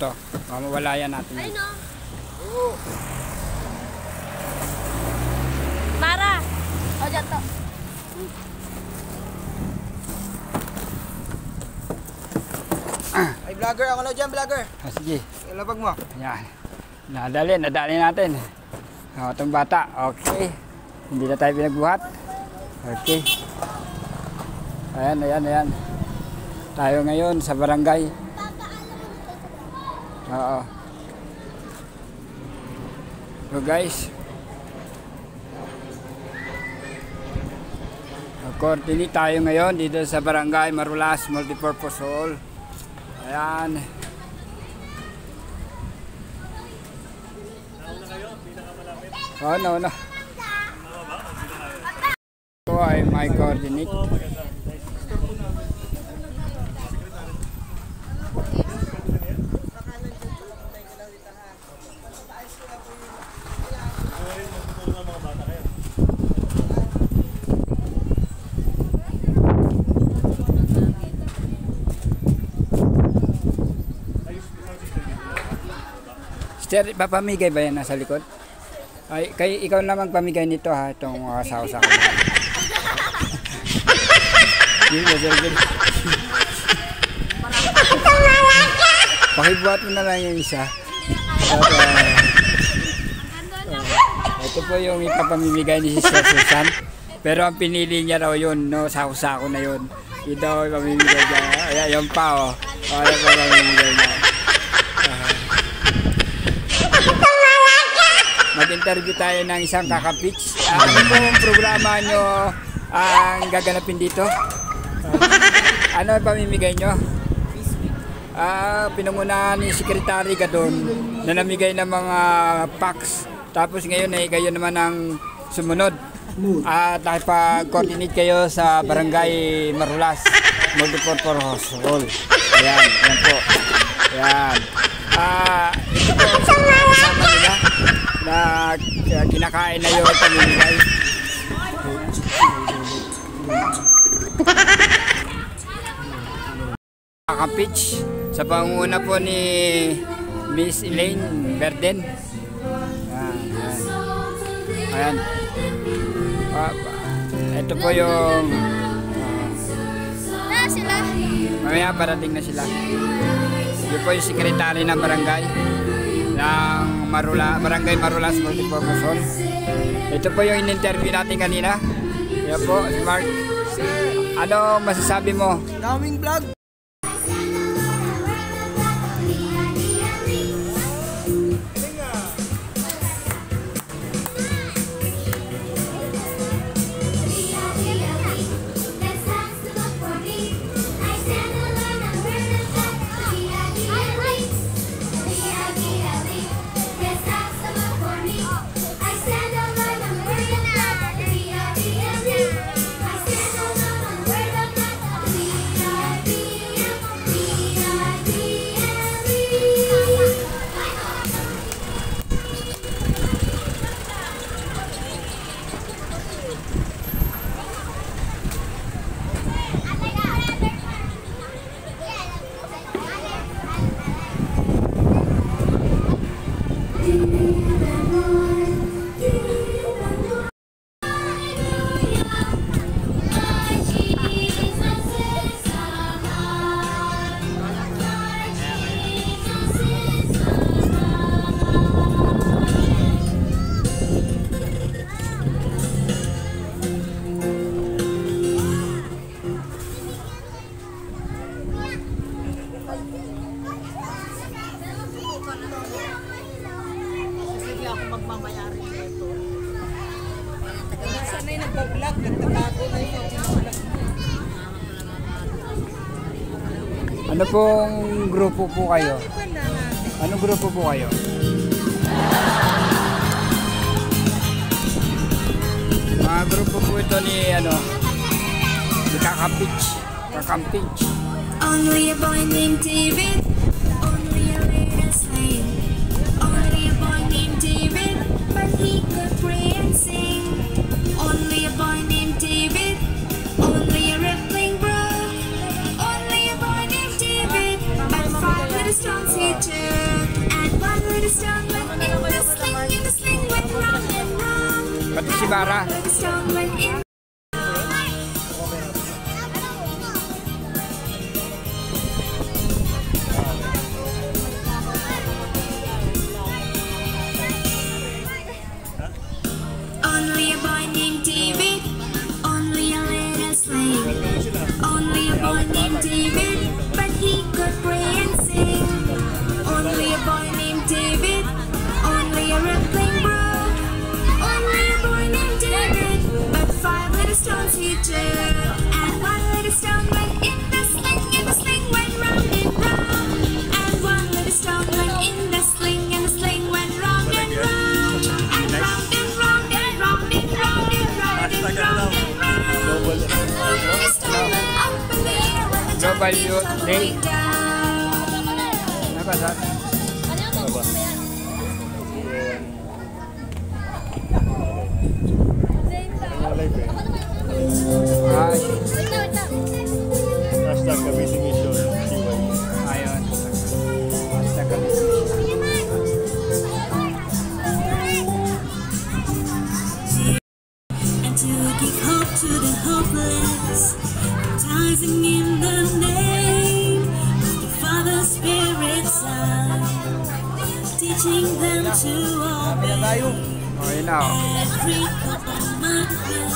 to. Mamawalayan natin yan. Mara! O, dyan to. Ay, vlogger, ako na dyan, vlogger. Sige. Ilabag mo. Yan. Nadali natin. Itong bata. Okay. Hindi na tayo pinagbuhat. Okay. Ayan. Tayo ngayon sa barangay. Oo. So guys. Coordinate tayo ngayon dito sa barangay Marulas Multipurpose Hall. Ayan. Oh, no. Ito ay my coordinate. Sir, papamigay ba yan nasa likod? Ay, ikaw na magpamigay nito ha, itong sausa ko. Pakibuhat mo na lang yung isa. Ito po yung ipapamimigay ni Sister Susan. Pero ang pinili niya raw yun, no, sausa ko na yun. Ito daw ipamimigay niya. Ayan, yung pa, oh. Ano po pamimigay niya. Mag-interview tayo ng isang kakapitch. Ano pong programa nyo ang gaganapin dito? Ano ang pamimigay nyo? Pinangunahan ni Secretary Gadon na namigay ng mga packs. Tapos ngayon ay kayo naman ang sumunod. At nakipag-coordinate kayo sa Barangay Marulas Multipurpose Hall. Ayan po. Ayan. Ito po ang kasama nila na kinakain na yung pamimigay. Kakapitch sa panguna po ni Miss Elaine Verden. Ayan. Ito po yung sila. mamaya parating na sila. Ito po yung sekretary ng barangay ng Barangay Marulas Multipurpose Hall. Ito po yung in-interview natin kanina. Yan po, Mark. Ano masasabi mo? Daming vlog. magmamayari nito. Sanay nagbablog, nagtatago na yung vlog. Ano pong grupo po kayo? Anong grupo po kayo? Mga grupo po ito ni ni Kakampitch. Only a boy named David, only a latest name. Only a boy named David, but he could pray and sing. Only a boy named David, only a rippling brook. Only a boy named David, but fought with a strong teacher. Pati si Bara. Like a stone when in only a boy named David, only a little slave. Only a boy named David, but he could pray and sing. Only a boy named David, only a rippling brook. Only a boy named David, but 5 little stones he took. And 1 little stone went in the sling went round and round. And 1 little stone went in the sling went round and round. And round and round and round and round and round and round and round. And 1 little stone went up in the air when the Global Youth Day. down. Nabasa? Ay, Hashtag Cavite Mission CY. ayun. Basta kami. And to give hope to the hopeless, baptizing in the name of the Father, Spirit, Son, teaching them to obey O, yun na. every commandment.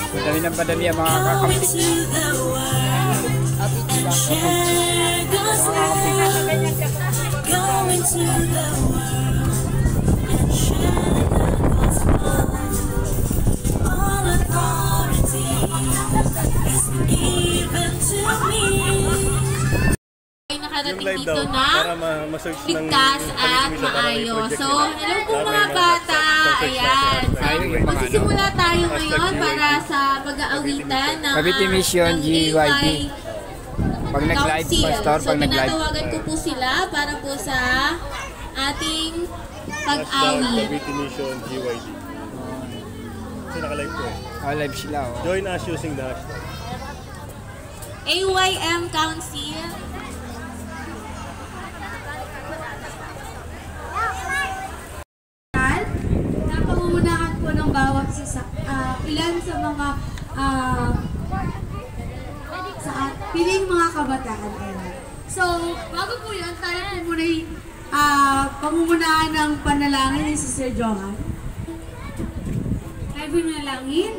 Padami ng padami ang mga Go kakampi. into the world and share God's love. Go into the world and share the gospel. All authority is given to me. Ay nakarating Live dito daw, na para ma-search ng ligtas Cavite at Mission para may maayos. project So, nila. hello po Para may mga bata. search na Ayan. sa- Ayun yung mga Magsisimula tayo Hashtag ngayon GYD. para sa pag-aawitan ng Cavite Mission ng GYD. AY Pag nag-live, Council. pastor, So, pag nag-live. tinatawagan ko po sila para po sa ating Hashtag pag-awit. Cavite Mission GYD. Kasi naka-live ko eh. Live sila, oh. Join us using the hashtag. AYM Council. na pamumunahan po ng bawat ilan sa mga piling mga kabataan. Ayan. So, bago po yun, tayo po muna pamumunahan ng panalangin ni Sister Johan. Tayo po manalangin.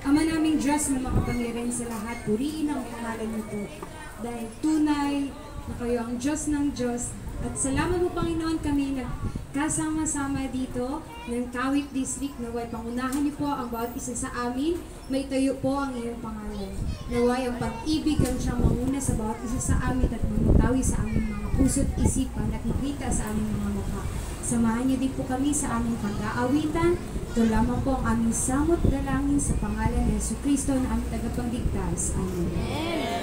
Ama naming Diyos na makapangyarihan sa lahat, puriin ang pangalan niyo po. Dahil tunay na kayo ang Diyos ng Diyos. At salamat po Panginoon kami nagkasama-sama dito ng Kawit District. Naway pangunahan niyo po ang bawat isa sa amin. May tayo po ang iyong pangalan. Naway ang pag-ibig ang siyang manguna sa bawat isa sa amin at mamutawi sa aming mga puso't isipan at nakita sa aming mga mukha. Samahan niyo din po kami sa aming pag-aawitan. Ito lamang po ang aming samot dalangin sa pangalan ni Jesucristo na aming tagapagligtas. Amen.